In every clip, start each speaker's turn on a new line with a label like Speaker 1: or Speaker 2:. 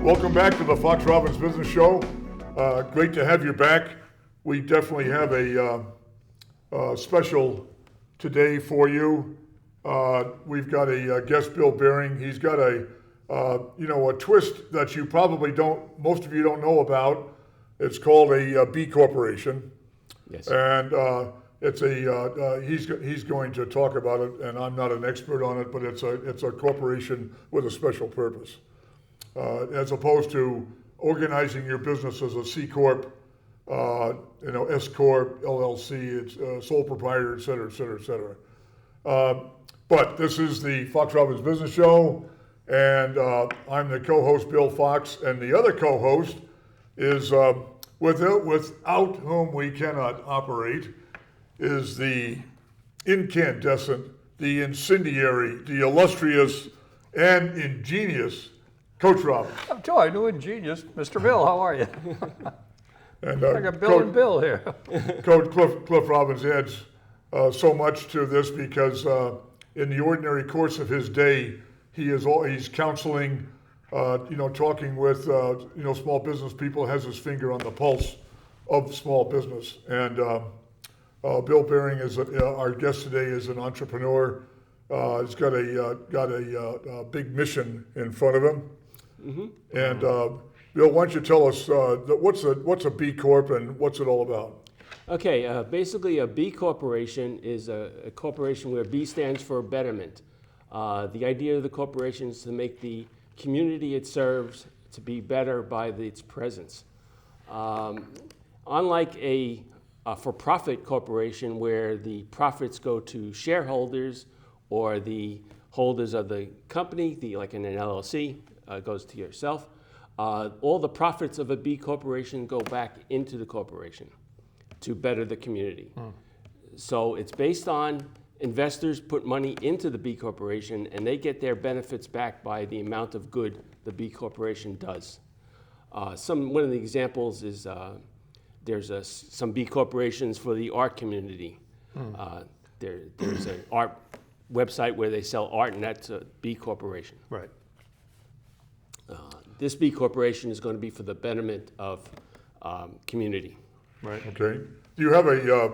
Speaker 1: Welcome back to the Fox Robbins Business Show. Great to have you back. We definitely have a special today for you. We've got a guest, Bill Behring. He's got a twist that you probably most of you don't know about. It's called a B Corporation.
Speaker 2: Yes.
Speaker 1: And he's going to talk about it, and I'm not an expert on it, but it's a corporation with a special purpose. As opposed to organizing your business as a C Corp, S Corp, LLC, it's sole proprietor, et cetera, et cetera, et cetera. But this is the Fox Robbins Business Show, and I'm the co-host, Bill Fox, and the other co-host is, without whom we cannot operate, is the incandescent, the incendiary, the illustrious, and ingenious Coach Robbins.
Speaker 3: I'm Joy, new ingenious. Mr. Bill, how are you?
Speaker 1: And
Speaker 3: I got Bill and Bill here.
Speaker 1: Coach Cliff Robbins adds so much to this because in the ordinary course of his day, he's counseling, talking with small business people, has his finger on the pulse of small business. And Bill Behring is our guest today. Is an entrepreneur. He's got a big mission in front of him. Mm-hmm. And Bill, why don't you tell us what's a B Corp and what's it all about?
Speaker 2: Okay, basically a B corporation is a corporation where B stands for betterment. The idea of the corporation is to make the community it serves to be better by its presence. Unlike a for-profit corporation where the profits go to shareholders or the holders of the company, like in an LLC, goes to yourself. All the profits of a B corporation go back into the corporation to better the community. So it's based on investors put money into the B corporation and they get their benefits back by the amount of good the B corporation does. One of the examples is there's some B corporations for the art community. There's an art website where they sell art, and that's a B corporation.
Speaker 3: Right.
Speaker 2: This B corporation is going to be for the betterment of community.
Speaker 3: Right.
Speaker 1: Okay. You have a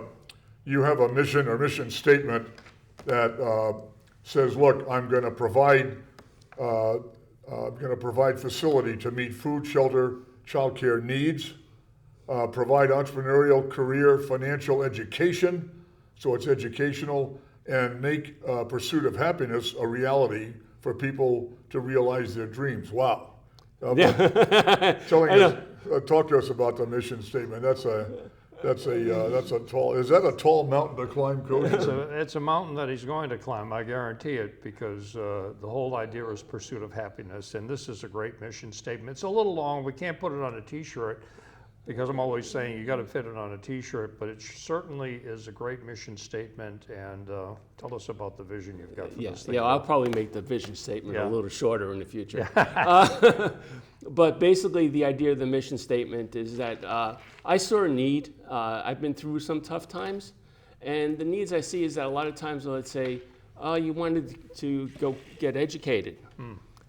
Speaker 1: mission or mission statement that says, "Look, I'm going to provide facility to meet food, shelter, childcare needs, provide entrepreneurial, career, financial education, so it's educational, and make pursuit of happiness a reality for people to realize their dreams." Wow. Talk to us about the mission statement. That's a tall. Is that a tall mountain to climb, Coach?
Speaker 3: It's a mountain that he's going to climb, I guarantee it, because the whole idea is pursuit of happiness, and this is a great mission statement. It's a little long. We can't put it on a T-shirt because I'm always saying you got to fit it on a T-shirt, but it certainly is a great mission statement. And tell us about the vision you've got for this thing.
Speaker 2: Yeah, I'll probably make the vision statement a little shorter in the future. But basically, the idea of the mission statement is that I saw a need. I've been through some tough times, and the needs I see is that a lot of times, let's say, you wanted to go get educated,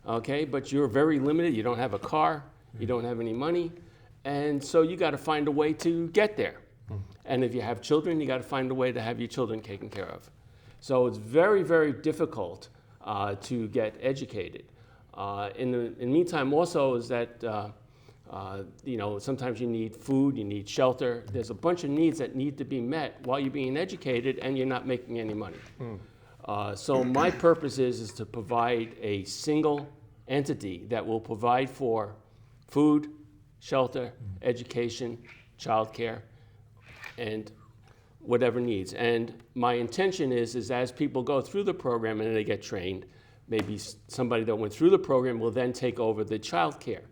Speaker 2: okay, but you're very limited. You don't have a car, you don't have any money, and so you got to find a way to get there. And if you have children, you got to find a way to have your children taken care of. So it's very, very difficult to get educated. In the meantime, also is that sometimes you need food, you need shelter. There's a bunch of needs that need to be met while you're being educated and you're not making any money. So my purpose is to provide a single entity that will provide for food, shelter, education, childcare, and whatever needs. And my intention is as people go through the program and they get trained, maybe somebody that went through the program will then take over the child care,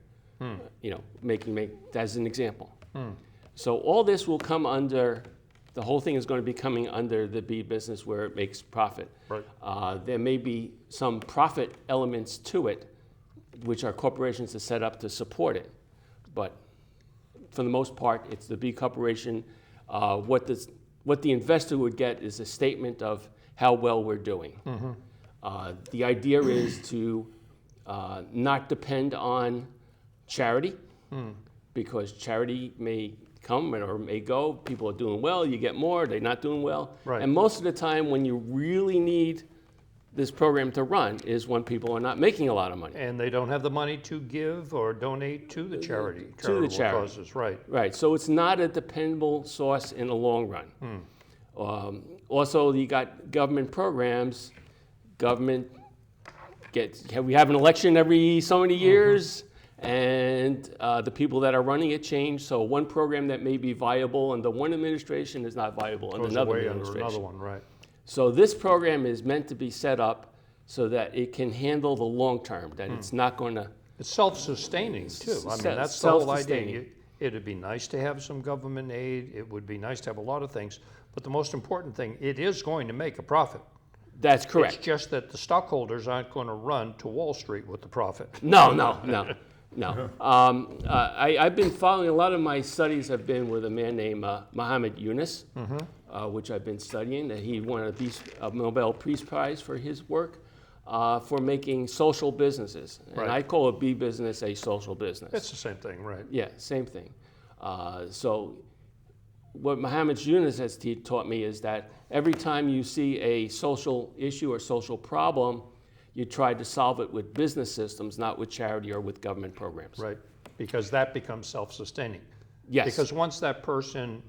Speaker 2: making as an example. So all this will come under, the whole thing is going to be coming under the B business where it makes profit. Right. There may be some profit elements to it, which are corporations are set up to support it. But for the most part, it's the B corporation. What the investor would get is a statement of how well we're doing. The idea is to not depend on charity, because charity may come or may go. People are doing well, you get more, they're not doing well.
Speaker 3: Right.
Speaker 2: And most of the time when you really need this program to run is when people are not making a lot of money.
Speaker 3: And they don't have the money to give or donate to the charity,
Speaker 2: To the
Speaker 3: charitable
Speaker 2: charity.
Speaker 3: causes, right?
Speaker 2: Right, so it's not a dependable source in the long run. Also, you got government programs. Government we have an election every so many years, and the people that are running it change. So one program that may be viable under one administration is not viable under
Speaker 3: Goes
Speaker 2: another
Speaker 3: away under
Speaker 2: administration.
Speaker 3: another one, right?
Speaker 2: So this program is meant to be set up so that it can handle the long term, that it's not going to.
Speaker 3: It's self-sustaining too. I mean, that's the whole idea.
Speaker 2: Self-sustaining.
Speaker 3: It'd be nice to have some government aid. It would be nice to have a lot of things. But the most important thing, it is going to make a profit.
Speaker 2: That's correct.
Speaker 3: It's just that the stockholders aren't going to run to Wall Street with the profit.
Speaker 2: No. I've been following, a lot of my studies have been with a man named Muhammad Yunus, which I've been studying. That he won a Nobel Peace Prize for his work for making social businesses. And
Speaker 3: Right.
Speaker 2: I call a bee business a social business.
Speaker 3: It's the same thing, right?
Speaker 2: Yeah, same thing. So what Muhammad Yunus has taught me is that every time you see a social issue or social problem, you try to solve it with business systems, not with charity or with government programs.
Speaker 3: Right, because that becomes self-sustaining.
Speaker 2: Yes.
Speaker 3: Because once that person,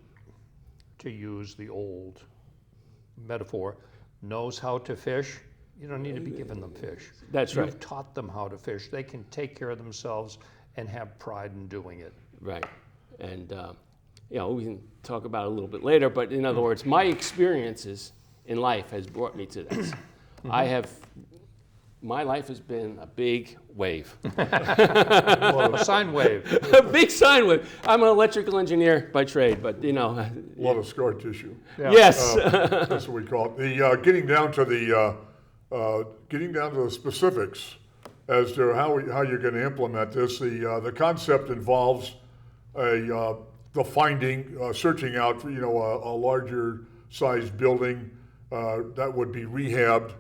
Speaker 3: to use the old metaphor, knows how to fish, you don't need to be giving them fish.
Speaker 2: That's right.
Speaker 3: You've taught them how to fish. They can take care of themselves and have pride in doing it.
Speaker 2: Right. And, we can talk about it a little bit later, but in other words, my experiences in life has brought me to this. My life has been a big wave.
Speaker 3: Well, a sine wave.
Speaker 2: A big sine wave. I'm an electrical engineer by trade, but
Speaker 1: A lot of scar tissue.
Speaker 3: Yeah.
Speaker 2: Yes.
Speaker 1: That's what we call it. The getting down to the specifics as to how you're going to implement this. The concept involves searching out for, a larger sized building that would be rehabbed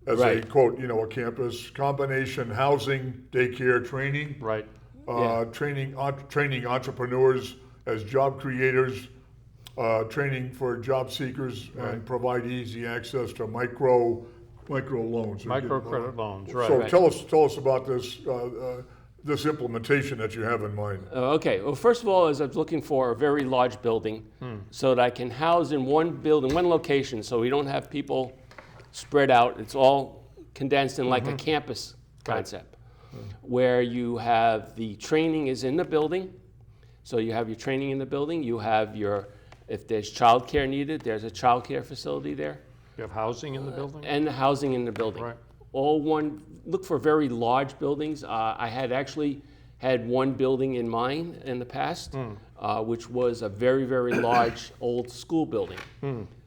Speaker 1: as
Speaker 2: Right.
Speaker 1: a quote, a campus, combination housing, daycare, training.
Speaker 3: Right.
Speaker 1: Training entrepreneurs as job creators, training for job seekers, and provide easy access to microloans.
Speaker 3: Microcredit loans, right.
Speaker 1: So
Speaker 2: Right.
Speaker 1: tell us about this implementation that you have in mind.
Speaker 2: Okay. Well, first of all, I was looking for a very large building so that I can house in one building, one location, so we don't have people spread out. It's all condensed in like a campus concept, where you have the training is in the building. So you have your training in the building. You have if there's childcare needed, there's a childcare facility there,
Speaker 3: You have housing in the building?
Speaker 2: and the housing in the building.
Speaker 3: Right.
Speaker 2: All one. Look for very large buildings. I had actually had one building in mind in the past, which was a very, very large old school building.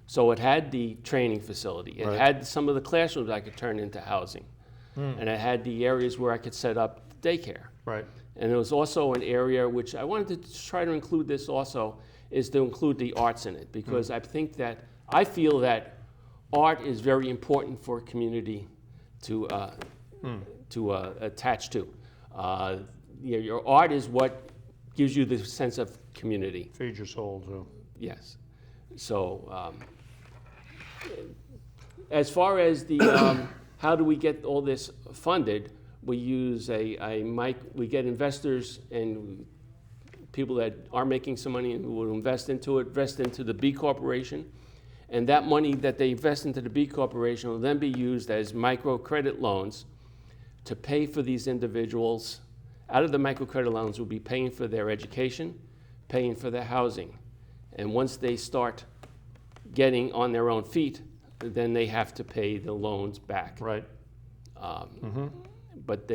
Speaker 2: So it had the training facility. It
Speaker 3: Right.
Speaker 2: had some of the classrooms I could turn into housing. And it had the areas where I could set up daycare.
Speaker 3: Right.
Speaker 2: And there was also an area which I wanted to try to include this also, is to include the arts in it. Because I feel that art is very important for a community to attach to. Your art is what gives you the sense of community.
Speaker 3: Feed your soul, too.
Speaker 2: Yes. So, as far as the how do we get all this funded, we use we get investors and people that are making some money and who will invest into the B Corporation. And that money that they invest into the B Corporation will then be used as microcredit loans to pay for these individuals. Out of the microcredit loans, we'll be paying for their education, paying for their housing. And once they start getting on their own feet, then they have to pay the loans back.
Speaker 3: Right.
Speaker 2: But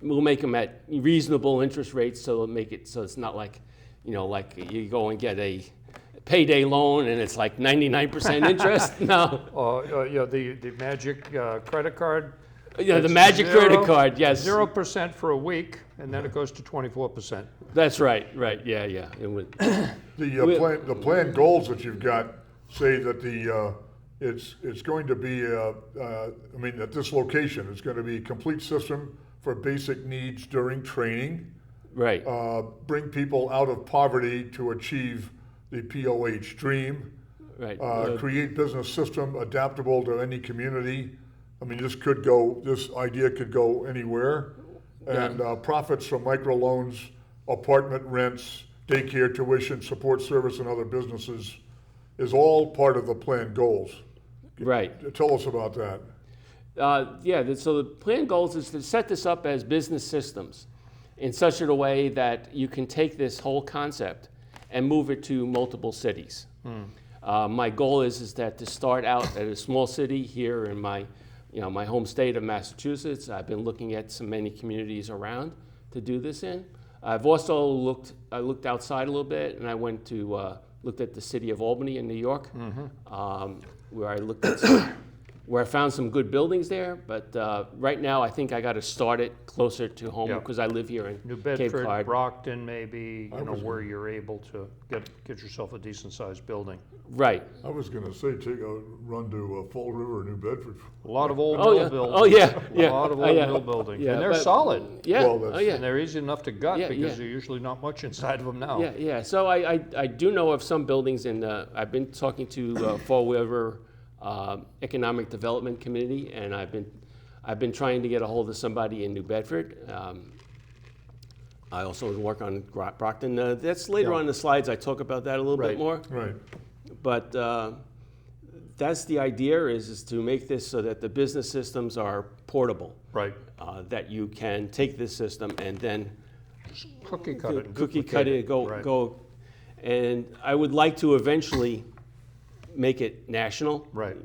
Speaker 2: we'll make them at reasonable interest rates, so it'll make it so it's not like you go and get a payday loan and it's like 99% interest. No.
Speaker 3: The magic credit card.
Speaker 2: Yeah, the
Speaker 3: It's
Speaker 2: magic credit card, yes.
Speaker 3: 0% for a week, and then it goes to 24%.
Speaker 2: That's right, yeah. It would,
Speaker 1: The planned goals that you've got say that it's going to be at this location it's going to be a complete system for basic needs during training,
Speaker 2: Right.
Speaker 1: Bring people out of poverty to achieve the POH dream.
Speaker 2: Right.
Speaker 1: Create business system adaptable to any community. I mean, this idea could go anywhere. And profits from microloans, apartment rents, daycare tuition, support service, and other businesses is all part of the plan goals.
Speaker 2: Right.
Speaker 1: Tell us about that.
Speaker 2: So the plan goals is to set this up as business systems in such a way that you can take this whole concept and move it to multiple cities. My goal is that to start out at a small city here in my home state of Massachusetts. I've been looking at many communities around to do this in. I've also looked outside a little bit, and I went to looked at the city of Albany in New York, where I looked at where I found some good buildings there. But right now, I think I got to start it closer to home because I live here in
Speaker 3: New
Speaker 2: Cape
Speaker 3: Bedford,
Speaker 2: Cod.
Speaker 3: Brockton, maybe, where you're able to get yourself a decent-sized building.
Speaker 2: Right.
Speaker 1: I was going to say, take a run to Fall River or New Bedford.
Speaker 3: A lot of old
Speaker 2: Oh,
Speaker 3: mill
Speaker 2: yeah.
Speaker 3: buildings.
Speaker 2: Oh, yeah, yeah.
Speaker 3: A lot of
Speaker 2: Oh,
Speaker 3: old
Speaker 2: yeah.
Speaker 3: mill buildings,
Speaker 2: Yeah,
Speaker 3: and they're
Speaker 2: but-
Speaker 3: solid.
Speaker 2: Yeah.
Speaker 1: Well, that's-
Speaker 2: Oh, yeah.
Speaker 3: And they're easy enough to gut
Speaker 2: Yeah,
Speaker 3: because
Speaker 2: yeah.
Speaker 3: there's usually not much inside of them now.
Speaker 2: Yeah. So I do know of some buildings in. I've been talking to Fall River Economic Development Committee, and I've been trying to get a hold of somebody in New Bedford. I also work on Grot, Brockton. That's later on in the slides. I talk about that a little bit
Speaker 3: Right.
Speaker 2: more.
Speaker 1: Right.
Speaker 2: But that's the idea is to make this so that the business systems are portable.
Speaker 3: Right.
Speaker 2: That you can take this system and then
Speaker 3: Cookie cut it. and
Speaker 2: cookie
Speaker 3: duplicate
Speaker 2: cut it,
Speaker 3: Right.
Speaker 2: go. And I would like to eventually make it national.
Speaker 3: Right.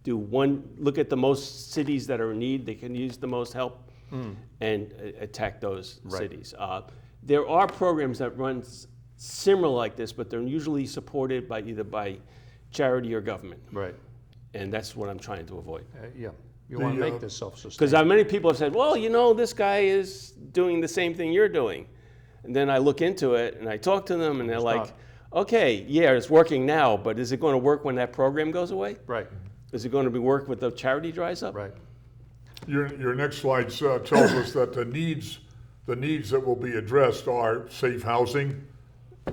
Speaker 2: Look at the most cities that are in need, they can use the most help, and attack those
Speaker 3: Right.
Speaker 2: cities. There are programs that run similar like this, but they're usually supported by either by charity or government.
Speaker 3: Right.
Speaker 2: And that's what I'm trying to avoid.
Speaker 3: Yeah. You want to
Speaker 1: The,
Speaker 3: make this self-sustainable.
Speaker 2: Because many people have said, well, this guy is doing the same thing you're doing. And then I look into it and I talk to them and they're like,
Speaker 3: not.
Speaker 2: okay, yeah, it's working now, but is it going to work when that program goes away?
Speaker 3: Right.
Speaker 2: Is it going to be work when the charity dries up?
Speaker 3: Right.
Speaker 1: Your next slide tells us that the needs that will be addressed are safe housing,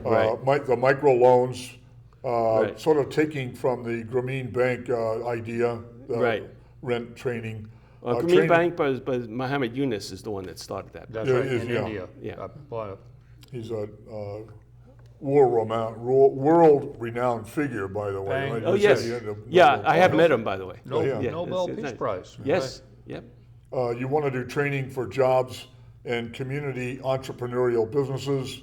Speaker 2: Right.
Speaker 1: the microloans,
Speaker 2: Right.
Speaker 1: sort of taking from the Grameen Bank idea,
Speaker 2: Right.
Speaker 1: rent training.
Speaker 2: Grameen
Speaker 1: training-
Speaker 2: Bank, but Mohammed Yunus is the one that started that.
Speaker 3: That's
Speaker 1: Yeah,
Speaker 3: right.
Speaker 1: it is,
Speaker 3: In
Speaker 1: yeah.
Speaker 3: India.
Speaker 2: Yeah.
Speaker 1: He's a world-renowned figure, by the way.
Speaker 3: Bang.
Speaker 1: right?
Speaker 2: Oh,
Speaker 1: He's
Speaker 2: yes.
Speaker 1: the end of
Speaker 2: Yeah,
Speaker 1: Nobel
Speaker 2: I have
Speaker 1: Prize.
Speaker 2: met him, by the way.
Speaker 1: Yeah.
Speaker 3: Nobel
Speaker 2: It's
Speaker 3: Peace
Speaker 2: nice.
Speaker 3: Prize.
Speaker 2: Yes, yep.
Speaker 1: You want to do training for jobs and community entrepreneurial businesses,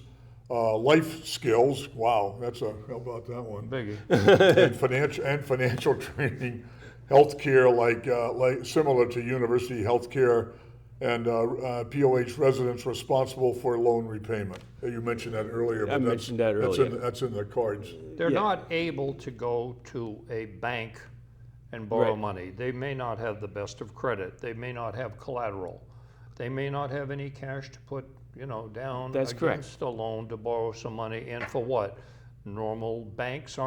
Speaker 1: life skills. Wow, how about that one?
Speaker 3: Biggie.
Speaker 1: and financial training, healthcare, like similar to university healthcare, and POH residents responsible for loan repayment. You mentioned that earlier. but that's-
Speaker 2: mentioned that earlier.
Speaker 1: That's in the cards.
Speaker 3: They're
Speaker 2: Yeah.
Speaker 3: not able to go to a bank and borrow
Speaker 2: Right.
Speaker 3: money. They may not have the best of credit. They may not have collateral. They may not have any cash to put, down
Speaker 2: That's correct.
Speaker 3: against a loan to borrow some money. And for what? Normal banks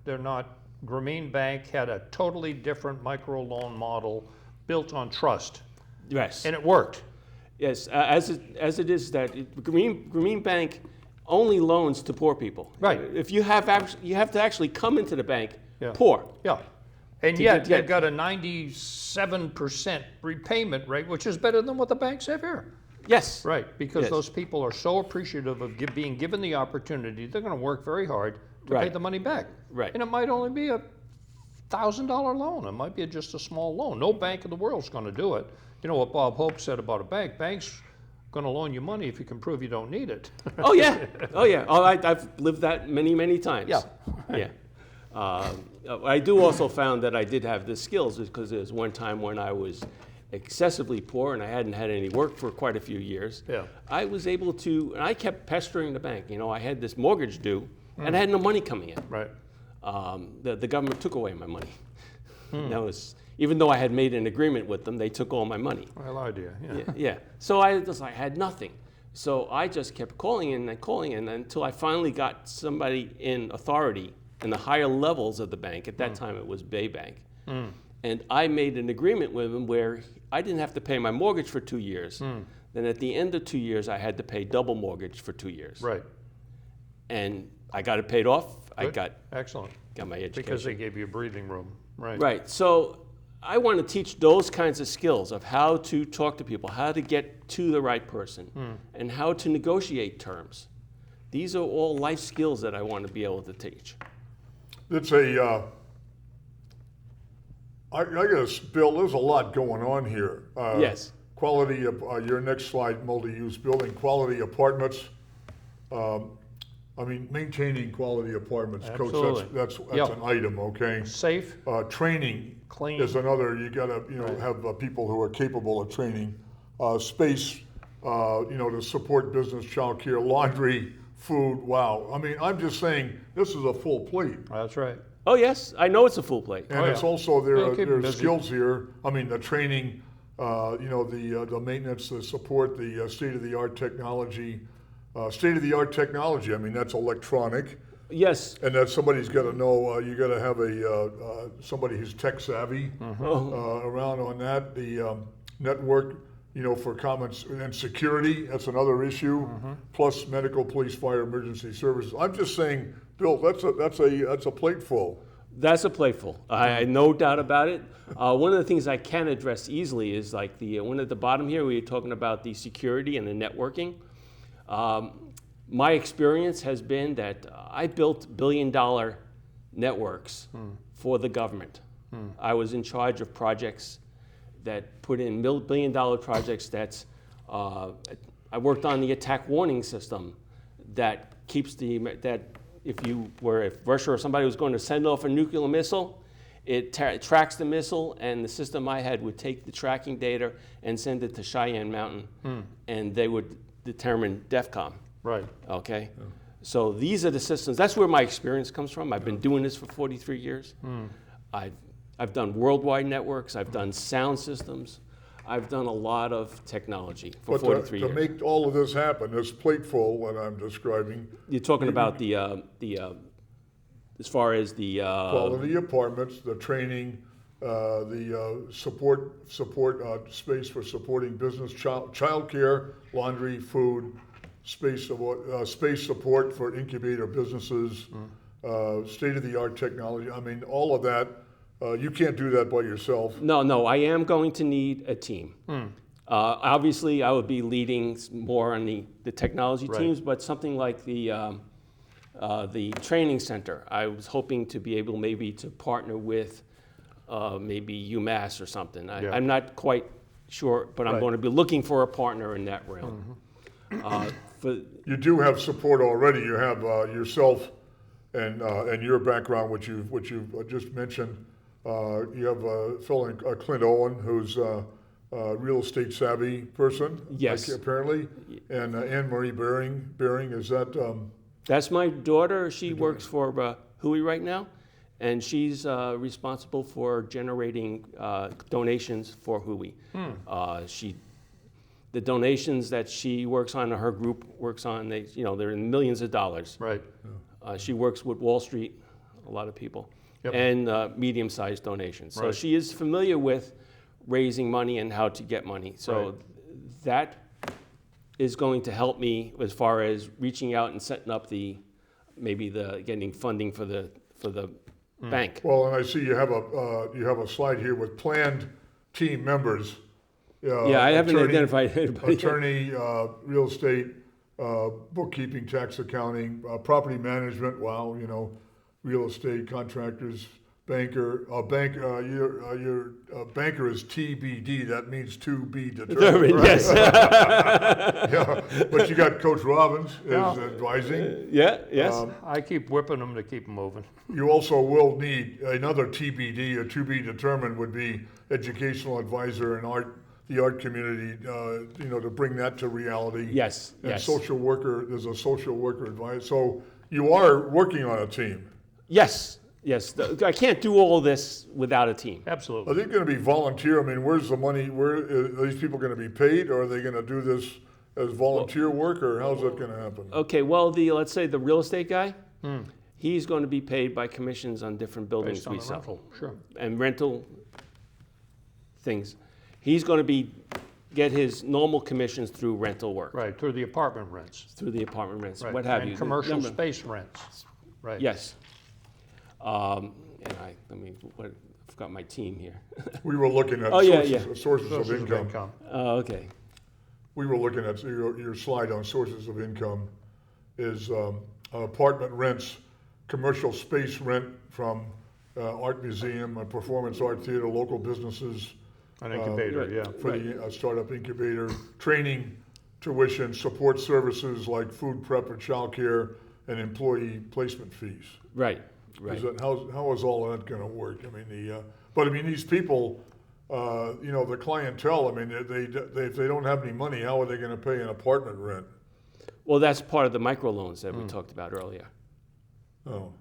Speaker 3: they're not. Grameen Bank had a totally different microloan model built on trust,
Speaker 2: Yes.
Speaker 3: and it worked.
Speaker 2: Yes, as it is that Grameen Bank only loans to poor people.
Speaker 3: Right.
Speaker 2: If you have to actually come into the bank
Speaker 3: Yeah.
Speaker 2: poor.
Speaker 3: Yeah. And
Speaker 2: To
Speaker 3: yet
Speaker 2: get-
Speaker 3: they've got a 97% repayment rate, which is better than what the banks have here.
Speaker 2: Yes.
Speaker 3: Right, because
Speaker 2: Yes.
Speaker 3: those people are so appreciative of being given the opportunity, they're gonna work very hard to pay
Speaker 2: Right.
Speaker 3: the money back.
Speaker 2: Right.
Speaker 3: And it might only be a $1,000 loan, it might be just a small loan. No bank in the world's gonna do it. You know what Bob Hope said about a bank? Bank's gonna loan you money if you can prove you don't need it.
Speaker 2: Oh yeah. Oh yeah. Oh, I've lived that many times.
Speaker 3: Yeah.
Speaker 2: Yeah. I do also found that I did have the skills because there was one time when I was excessively poor and I hadn't had any work for quite a few years.
Speaker 3: Yeah.
Speaker 2: I was able to, and I kept pestering the bank. I had this mortgage due and I had no money coming in.
Speaker 3: Right.
Speaker 2: The government took away my money. That was, even though I had made an agreement with them, they took all my money.
Speaker 3: Well, idea, yeah.
Speaker 2: Yeah. So I had nothing. So I just kept calling in until I finally got somebody in authority in the higher levels of the bank. At that time, it was Bay Bank. And And I made an agreement with him where I didn't have to pay my mortgage for 2 years. Then at the end of 2 years, I had to pay double mortgage for 2 years.
Speaker 3: Right.
Speaker 2: And I got it paid off. I
Speaker 3: Good.
Speaker 2: got
Speaker 3: Excellent.
Speaker 2: my education.
Speaker 3: Because they gave you breathing room. Right.
Speaker 2: Right. So I want to teach those kinds of skills of how to talk to people, how to get to the right person, and how to negotiate terms. These are all life skills that I want to be able to teach.
Speaker 1: It's a, I guess, Bill, there's a lot going on here.
Speaker 2: Yes.
Speaker 1: Quality of, your next slide, multi-use building, quality apartments. I mean, maintaining quality apartments,
Speaker 3: Absolutely.
Speaker 1: Coach, that's
Speaker 3: Yep.
Speaker 1: an item, okay?
Speaker 3: Safe,
Speaker 1: Training
Speaker 3: clean.
Speaker 1: is another, you gotta,
Speaker 3: Right.
Speaker 1: have people who are capable of training. Space, to support business, childcare, laundry, food, wow. I mean, I'm just saying, this is a full plate.
Speaker 3: That's right.
Speaker 2: Oh, yes. I know it's a full plate.
Speaker 1: And
Speaker 3: Oh,
Speaker 1: it's
Speaker 3: yeah.
Speaker 1: also,
Speaker 3: Yeah, keep 'em
Speaker 1: there's
Speaker 3: busy.
Speaker 1: skills here, I mean, the training, the maintenance, the support, the state-of-the-art technology. State-of-the-art technology, I mean, that's electronic,
Speaker 2: Yes.
Speaker 1: and that somebody's gotta know, you gotta have somebody who's tech savvy around on that. The network, for comments, and security, that's another issue, plus medical, police, fire, emergency services. I'm just saying, Bill, that's a plate full.
Speaker 2: That's a plateful. I no doubt about it. One of the things I can address easily is like the one at the bottom here, where you're talking about the security and the networking. My experience has been that I built billion-dollar networks for the government. I was in charge of projects that put in billion-dollar projects. I worked on the attack warning system that keeps that if Russia or somebody was going to send off a nuclear missile, it tracks the missile, and the system I had would take the tracking data and send it to Cheyenne Mountain, and they would determine DEFCON.
Speaker 3: Right.
Speaker 2: Okay? So these are the systems. That's where my experience comes from. I've been doing this for 43 years. I've done worldwide networks. I've done sound systems. I've done a lot of technology for
Speaker 1: But
Speaker 2: 43
Speaker 1: to
Speaker 2: years.
Speaker 1: make all of this happen, this plateful, what I'm describing,
Speaker 2: You're talking about the as far as the
Speaker 1: quality apartments, the training, the support space for supporting business, childcare, laundry, food, space support for incubator businesses, state-of-the-art technology. I mean, all of that. You can't do that by yourself.
Speaker 2: No, I am going to need a team. Obviously, I would be leading more on the technology
Speaker 3: Right.
Speaker 2: teams, but something like the training center, I was hoping to be able maybe to partner with maybe UMass or something.
Speaker 3: Yeah.
Speaker 2: I'm not quite sure, but I'm
Speaker 3: Right.
Speaker 2: going to be looking for a partner in that realm.
Speaker 1: You do have support already. You have yourself and your background, which you've just mentioned. You have a fellow, Clint Owen, who's a real estate savvy person.
Speaker 2: Yes.
Speaker 1: Apparently, and Anne Marie Behring, is that?
Speaker 2: That's my daughter. She works for Hui right now, and she's responsible for generating donations for Hui. The donations that she works on, or her group works on, they're in millions of dollars.
Speaker 3: Right.
Speaker 2: She works with Wall Street, a lot of people,
Speaker 3: Yep.
Speaker 2: and medium-sized donations. So
Speaker 3: Right.
Speaker 2: she is familiar with raising money and how to get money. So
Speaker 3: Right.
Speaker 2: that is going to help me as far as reaching out and setting up getting funding for the bank.
Speaker 1: Well, and I see you have a slide here with planned team members.
Speaker 2: Yeah, I haven't
Speaker 1: attorney-
Speaker 2: identified anybody.
Speaker 1: Attorney, real estate, bookkeeping, tax accounting, property management, wow, real estate, contractors, banker, your banker is TBD, that means to be determined.
Speaker 2: Yes.
Speaker 1: Yeah, but you got Coach Robbins is
Speaker 3: Yeah.
Speaker 1: advising.
Speaker 2: Yes.
Speaker 3: I keep whipping them to keep them moving.
Speaker 1: You also will need another TBD, or to be determined would be educational advisor and the art community, to bring that to reality.
Speaker 2: Yes.
Speaker 1: And
Speaker 2: Yes.
Speaker 1: social worker, there's a social worker advisor. So you are working on a team.
Speaker 2: Yes. I can't do all this without a team.
Speaker 1: Are
Speaker 3: Absolutely.
Speaker 1: they going to be volunteer? I mean, where's the money? Where are these people going to be paid, or are they going to do this as volunteer work, or how's that going to happen?
Speaker 2: Okay. Well, let's say the real estate guy, he's going to be paid by commissions on different buildings
Speaker 3: Based on
Speaker 2: we
Speaker 3: the
Speaker 2: sell.
Speaker 3: rental. Sure.
Speaker 2: And rental things. He's going to get his normal commissions through rental work,
Speaker 3: Right, through the apartment rents.
Speaker 2: through the apartment rents,
Speaker 3: Right,
Speaker 2: what have
Speaker 3: and
Speaker 2: you.
Speaker 3: commercial
Speaker 2: Remember-
Speaker 3: space rents. Right.
Speaker 2: Yes. And I forgot my team here.
Speaker 1: We were looking at
Speaker 2: Oh, yeah,
Speaker 1: sources of
Speaker 3: Sources of
Speaker 1: income.
Speaker 3: income.
Speaker 2: Oh, okay.
Speaker 1: We were looking at your slide on sources of income is apartment rents, commercial space rent from art museum, a performance art theater, local businesses
Speaker 3: An incubator,
Speaker 2: right.
Speaker 3: yeah.
Speaker 1: for the startup incubator, training, tuition, support services like food prep or childcare, and employee placement fees.
Speaker 2: Right, right.
Speaker 1: Is that, how is all that going to work? I mean, but I mean, these people, the clientele, I mean, if they don't have any money, how are they going to pay an apartment rent?
Speaker 2: Well, that's part of the microloans that we talked about earlier.
Speaker 1: Oh,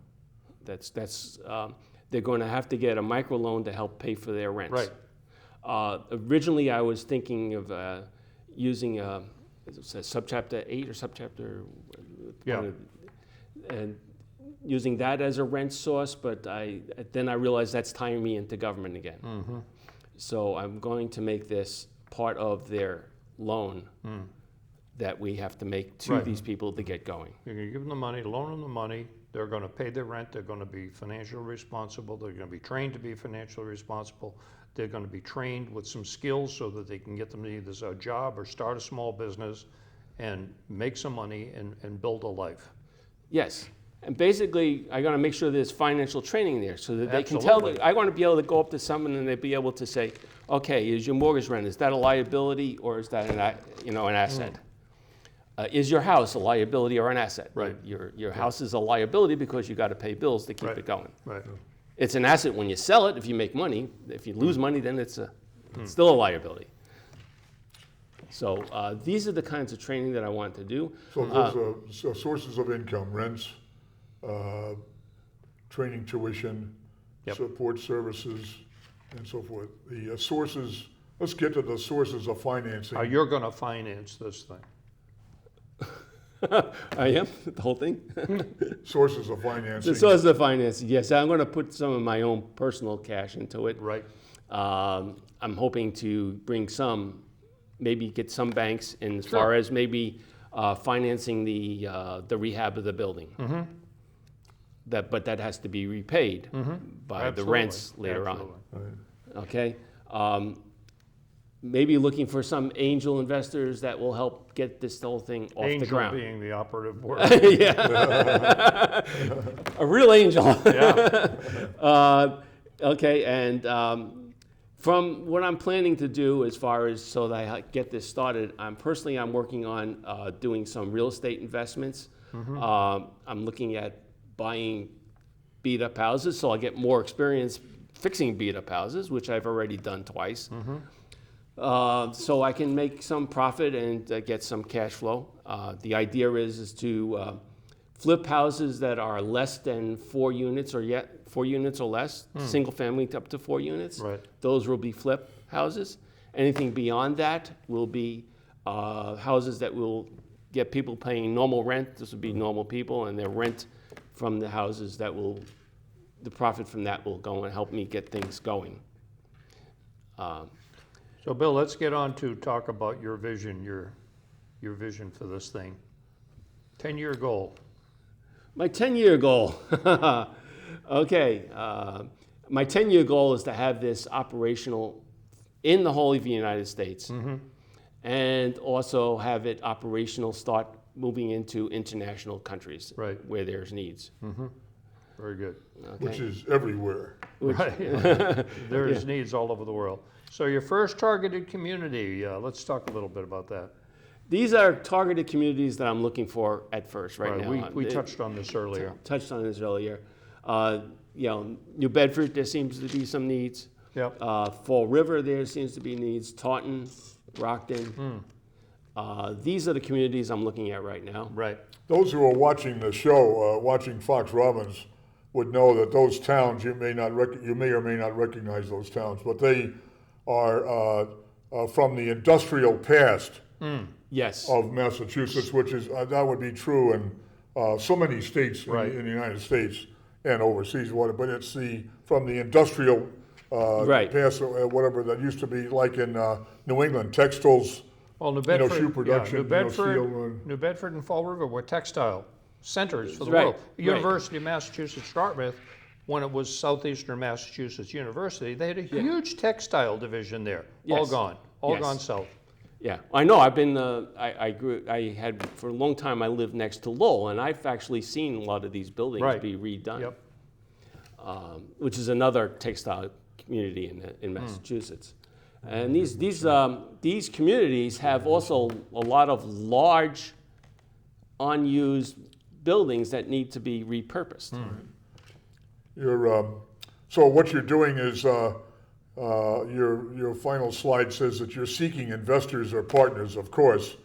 Speaker 2: They're going to have to get a microloan to help pay for their rents.
Speaker 3: Right.
Speaker 2: Originally, I was thinking of using subchapter 8 or subchapter,
Speaker 3: Yeah.
Speaker 2: and using that as a rent source. But then I realized that's tying me into government again.
Speaker 3: Mm-hmm.
Speaker 2: So I'm going to make this part of their loan that we have to make to
Speaker 3: Right.
Speaker 2: these people to get going.
Speaker 3: You're going to give them the money, loan them the money. They're going to pay their rent. They're going to be financially responsible. They're going to be trained to be financially responsible. They're going to be trained with some skills so that they can get them to either a job or start a small business and make some money and build a life.
Speaker 2: Yes. And basically, I got to make sure there's financial training there so that they can tell.
Speaker 3: Absolutely.
Speaker 2: I want to be able to go up to someone and they'd be able to say, okay, is your mortgage rent, is that a liability or is that an asset? Is your house a liability or an asset?
Speaker 3: Right.
Speaker 2: Your house is a liability because you got to pay bills to keep
Speaker 3: Right.
Speaker 2: it going.
Speaker 3: Right.
Speaker 2: It's an asset when you sell it if you make money. If you lose money, then it's still a liability. So these are the kinds of training that I want to do.
Speaker 1: so those sources of income, rents, training, tuition,
Speaker 3: Yep.
Speaker 1: support services, and so forth. The sources, let's get to the sources of financing.
Speaker 3: You're going to finance this thing.
Speaker 2: I am, the whole thing.
Speaker 1: Sources of financing.
Speaker 2: The source of financing, yes. I'm going to put some of my own personal cash into it.
Speaker 3: Right.
Speaker 2: I'm hoping to bring maybe get some banks in as far as maybe financing the rehab of the building.
Speaker 3: Mm-hmm.
Speaker 2: But that has to be repaid by the
Speaker 3: Absolutely.
Speaker 2: rents later
Speaker 3: Absolutely.
Speaker 1: Right.
Speaker 2: on. Okay. Maybe looking for some angel investors that will help get this whole thing off
Speaker 3: Angel
Speaker 2: the ground.
Speaker 3: being the operative word.
Speaker 2: Yeah. A real angel.
Speaker 3: Yeah.
Speaker 2: Okay, and from what I'm planning to do as far as so that I get this started, I'm working on doing some real estate investments. I'm looking at buying beat up houses, so I'll get more experience fixing beat up houses, which I've already done twice. So I can make some profit and get some cash flow. The idea is to flip houses that are less than 4 units or 4 units or less, single family up to 4 units.
Speaker 3: Right.
Speaker 2: Those will be flip houses. Anything beyond that will be houses that will get people paying normal rent. This will be normal people, and their rent from the houses the profit from that will go and help me get things going.
Speaker 3: So, Bill, let's get on to talk about your vision, your vision for this thing. 10-year goal.
Speaker 2: My 10-year goal. Okay. My 10-year goal is to have this operational in the whole of the United States and also have it operational start moving into international countries
Speaker 3: Right.
Speaker 2: where there's needs.
Speaker 3: Very good.
Speaker 2: Okay.
Speaker 1: Which is everywhere.
Speaker 3: Right. There's needs all over the world. So your first targeted community, let's talk a little bit about that.
Speaker 2: These are targeted communities that I'm looking for at first right now.
Speaker 3: We touched on this earlier.
Speaker 2: Touched on this earlier. New Bedford, there seems to be some needs.
Speaker 3: Yep.
Speaker 2: Fall River, there seems to be needs. Taunton, Rockton. These are the communities I'm looking at right now.
Speaker 3: Right.
Speaker 1: Those who are watching the show, watching Fox Robbins, would know that those towns, you may or may not recognize those towns, but they are from the industrial past
Speaker 2: Yes.
Speaker 1: of Massachusetts, which is, that would be true in so many states
Speaker 3: Right.
Speaker 1: in the United States and overseas, but it's from the industrial
Speaker 2: Right.
Speaker 1: past whatever that used to be like in New England, textiles.
Speaker 3: Well, New Bedford,
Speaker 1: shoe production,
Speaker 3: New Bedford,
Speaker 1: steel,
Speaker 3: New Bedford and Fall River were textile centers for the
Speaker 2: Right,
Speaker 3: world.
Speaker 2: right.
Speaker 3: University of Massachusetts Dartmouth, when it was Southeastern Massachusetts University, they had a huge textile division there. All
Speaker 2: Yes.
Speaker 3: gone,
Speaker 2: Yes.
Speaker 3: gone south.
Speaker 2: Yeah, I know. I've been. I had for a long time. I lived next to Lowell, and I've actually seen a lot of these buildings
Speaker 3: Right.
Speaker 2: be redone.
Speaker 3: Yep.
Speaker 2: Which is another textile community in Massachusetts. And these communities have also a lot of large, unused buildings that need to be repurposed.
Speaker 1: So what you're doing is your final slide says that you're seeking investors or partners, of course,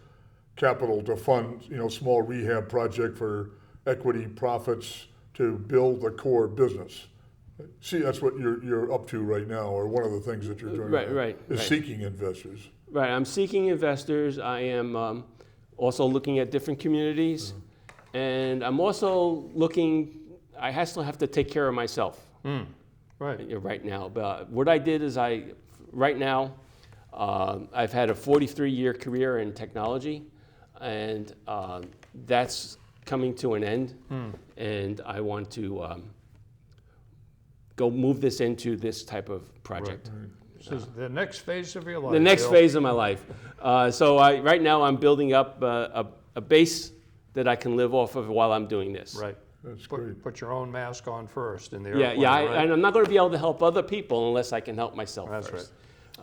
Speaker 1: capital to fund small rehab project for equity profits to build the core business. See, that's what you're up to right now, or one of the things that you're doing.
Speaker 2: Right.
Speaker 1: Seeking investors.
Speaker 2: Right, I'm seeking investors. I am also looking at different communities, and I'm also looking. I still have to take care of myself.
Speaker 3: Right.
Speaker 2: Right now. But what I did is right now, I've had a 43-year career in technology, and that's coming to an end, and I want to go move this into this type of project.
Speaker 3: This is the next phase of your life.
Speaker 2: The next
Speaker 3: Bill.
Speaker 2: phase of my life. So right now I'm building up a base that I can live off of while I'm doing this.
Speaker 3: Right.
Speaker 1: That's great.
Speaker 3: Put your own mask on first in the
Speaker 2: Yeah,
Speaker 3: airplane.
Speaker 2: yeah.
Speaker 3: right?
Speaker 2: And I'm not going to be able to help other people unless I can help myself
Speaker 3: That's
Speaker 2: first.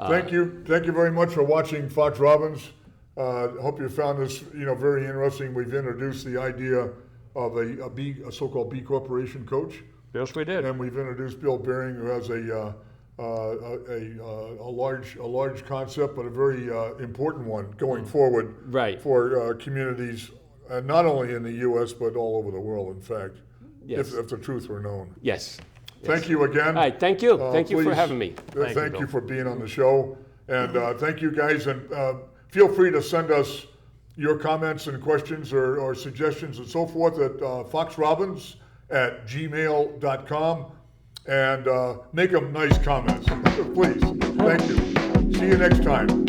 Speaker 1: Thank you very much for watching Fox Robbins. Hope you found this very interesting. We've introduced the idea of a so-called B Corporation coach,
Speaker 3: Yes, we did.
Speaker 1: and we've introduced Bill Behring, who has a large concept, but a very important one going forward
Speaker 2: Right.
Speaker 1: for communities, not only in the U.S. but all over the world. In fact,
Speaker 2: Yes.
Speaker 1: if the truth were known.
Speaker 2: Yes.
Speaker 1: Thank you again.
Speaker 2: All right. Thank you. Thank you for
Speaker 1: Please,
Speaker 2: having me.
Speaker 1: Thank
Speaker 3: you,
Speaker 1: you
Speaker 3: Bill.
Speaker 1: for being on the show, and thank you guys. And feel free to send us your comments and questions or suggestions and so forth at foxrobbins@gmail.com, and make them nice comments, please. Thank you. See you next time.